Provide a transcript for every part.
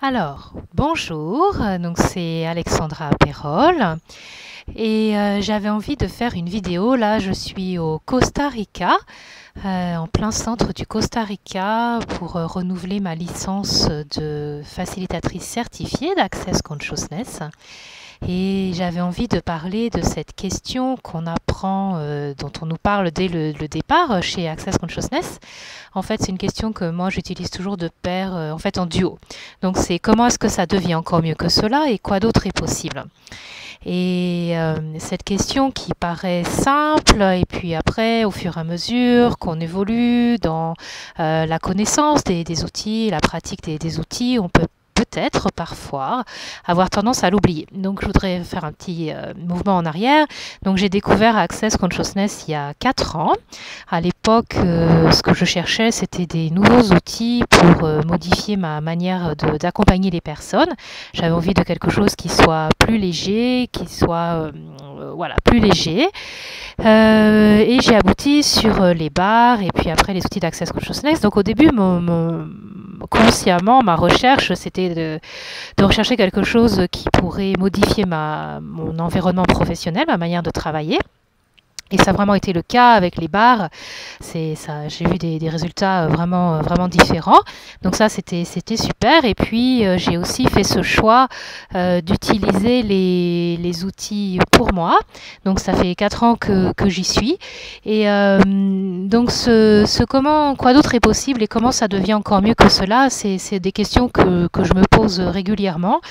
Alors, bonjour, donc c'est Alexandra Perrol et j'avais envie de faire une vidéo. Là, je suis au Costa Rica, en plein centre du Costa Rica pour renouveler ma licence de facilitatrice certifiée d'Access Consciousness. Et j'avais envie de parler de cette question qu'on apprend, dont on nous parle dès le départ chez Access Consciousness. En fait, c'est une question que moi j'utilise toujours de pair, en fait en duo. Donc c'est comment est-ce que ça devient encore mieux que cela et quoi d'autre est possible. Et cette question qui paraît simple, et puis après, au fur et à mesure qu'on évolue dans la connaissance des outils, la pratique des outils, on peut peut-être parfois avoir tendance à l'oublier. Donc je voudrais faire un petit mouvement en arrière. Donc j'ai découvert Access Consciousness il y a 4 ans. À l'époque, ce que je cherchais, c'était des nouveaux outils pour modifier ma manière d'accompagner les personnes. J'avais envie de quelque chose qui soit plus léger, qui soit voilà, plus léger. Et j'ai abouti sur les bars et puis après les outils d'Access Consciousness. Donc au début, consciemment, ma recherche, c'était de rechercher quelque chose qui pourrait modifier mon environnement professionnel, ma manière de travailler. Et ça a vraiment été le cas avec les bars. J'ai vu des résultats vraiment différents. Donc ça, c'était super. Et puis, j'ai aussi fait ce choix d'utiliser les outils pour moi. Donc ça fait 4 ans que j'y suis. Et donc, quoi d'autre est possible et comment ça devient encore mieux que cela, c'est des questions que je me pose régulièrement.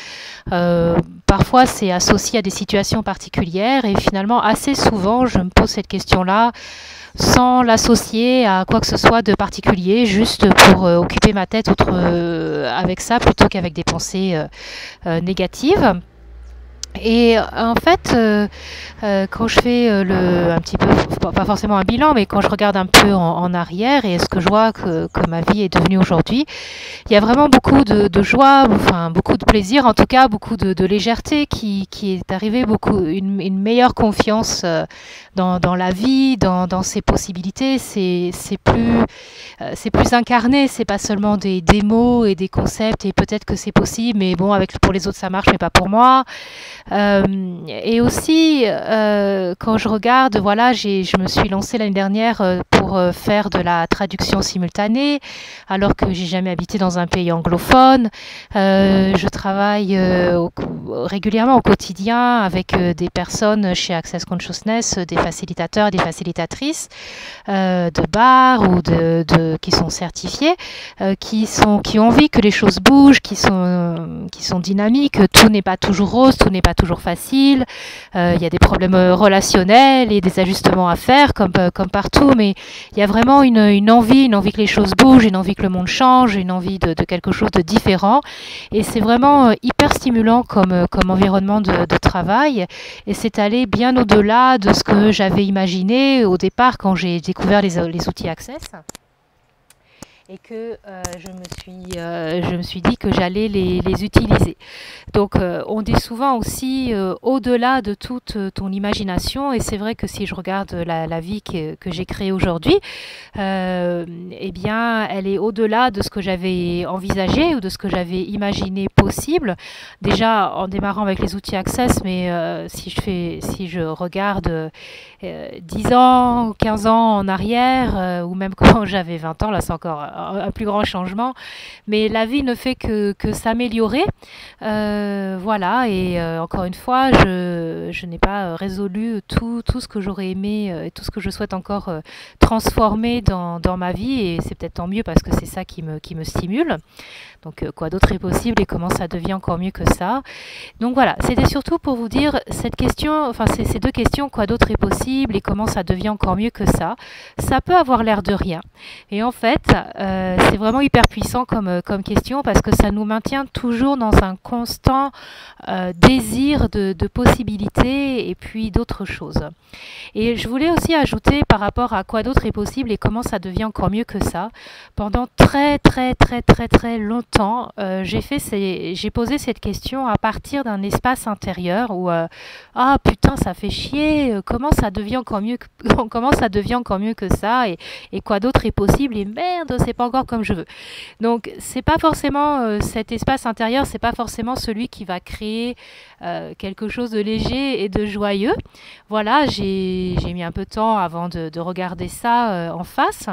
Parfois, c'est associé à des situations particulières et finalement, assez souvent, je me pose cette question-là sans l'associer à quoi que ce soit de particulier, juste pour occuper ma tête avec ça plutôt qu'avec des pensées négatives. Et en fait, quand je fais un petit peu, pas forcément un bilan, mais quand je regarde un peu en arrière et ce que je vois que ma vie est devenue aujourd'hui, il y a vraiment beaucoup de joie, enfin beaucoup de plaisir, en tout cas beaucoup de légèreté qui est arrivée, une meilleure confiance dans la vie, dans ses possibilités. C'est plus incarné, c'est pas seulement des mots et des concepts et peut-être que c'est possible, mais bon, pour les autres ça marche, mais pas pour moi. Et aussi, quand je regarde, voilà, je me suis lancée l'année dernière pour faire de la traduction simultanée, alors que j'ai jamais habité dans un pays anglophone. Je travaille régulièrement au quotidien avec des personnes chez Access Consciousness, des facilitateurs, des facilitatrices de bars ou qui sont certifiés, qui ont envie que les choses bougent, qui sont dynamiques. Tout n'est pas toujours rose, tout n'est pas toujours facile. Il y a des problèmes relationnels et des ajustements à faire comme partout, mais il y a vraiment une envie que les choses bougent, une envie que le monde change, une envie de quelque chose de différent. Et c'est vraiment hyper stimulant comme environnement de travail. Et c'est allé bien au-delà de ce que j'avais imaginé au départ quand j'ai découvert les outils Access. Et que je me suis dit que j'allais les utiliser. Donc on dit souvent aussi au-delà de toute ton imagination, et c'est vrai que si je regarde la vie que j'ai créée aujourd'hui, eh bien elle est au-delà de ce que j'avais envisagé ou de ce que j'avais imaginé possible. Déjà en démarrant avec les outils Access, mais si je regarde 10 ans, 15 ans en arrière, ou même quand j'avais 20 ans, là c'est encore un plus grand changement, mais la vie ne fait que s'améliorer. Voilà, et encore une fois, je n'ai pas résolu tout ce que j'aurais aimé et tout ce que je souhaite encore transformer dans ma vie, et c'est peut-être tant mieux parce que c'est ça qui me stimule. Donc quoi d'autre est possible et comment ça devient encore mieux que ça. Donc voilà, c'était surtout pour vous dire cette question, enfin ces deux questions, quoi d'autre est possible et comment ça devient encore mieux que ça. Ça peut avoir l'air de rien. Et en fait, c'est vraiment hyper puissant comme question parce que ça nous maintient toujours dans un constant désir de possibilités et puis d'autres choses. Et je voulais aussi ajouter par rapport à quoi d'autre est possible et comment ça devient encore mieux que ça. Pendant très longtemps, j'ai posé cette question à partir d'un espace intérieur où ah putain ça fait chier, comment ça devient encore mieux que, comment ça devient encore mieux que ça et quoi d'autre est possible et merde c'est pas encore comme je veux. Donc c'est pas forcément cet espace intérieur, c'est pas forcément celui qui va créer quelque chose de léger et de joyeux. Voilà, j'ai mis un peu de temps avant de regarder ça en face.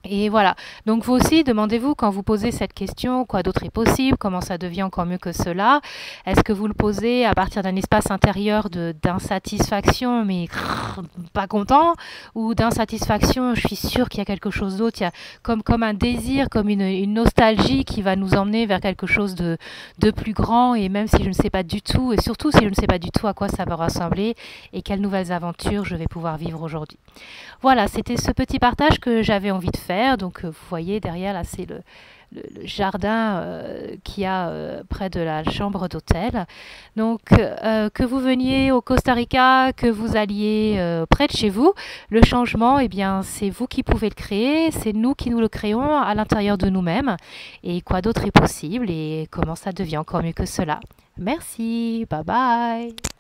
Et voilà, donc vous aussi, demandez-vous quand vous posez cette question, quoi d'autre est possible, comment ça devient encore mieux que cela. Est-ce que vous le posez à partir d'un espace intérieur d'insatisfaction, mais pas content, ou d'insatisfaction, je suis sûre qu'il y a quelque chose d'autre, il y a comme un désir, comme une nostalgie qui va nous emmener vers quelque chose de plus grand, et même si je ne sais pas du tout, et surtout si je ne sais pas du tout à quoi ça va ressembler, et quelles nouvelles aventures je vais pouvoir vivre aujourd'hui. Voilà, c'était ce petit partage que j'avais envie de faire. Donc, vous voyez, derrière, là, c'est le jardin qu'il y a près de la chambre d'hôtel. Donc, que vous veniez au Costa Rica, que vous alliez près de chez vous, le changement, eh bien, c'est vous qui pouvez le créer, c'est nous qui nous le créons à l'intérieur de nous-mêmes. Et quoi d'autre est possible et comment ça devient encore mieux que cela. Merci, bye bye.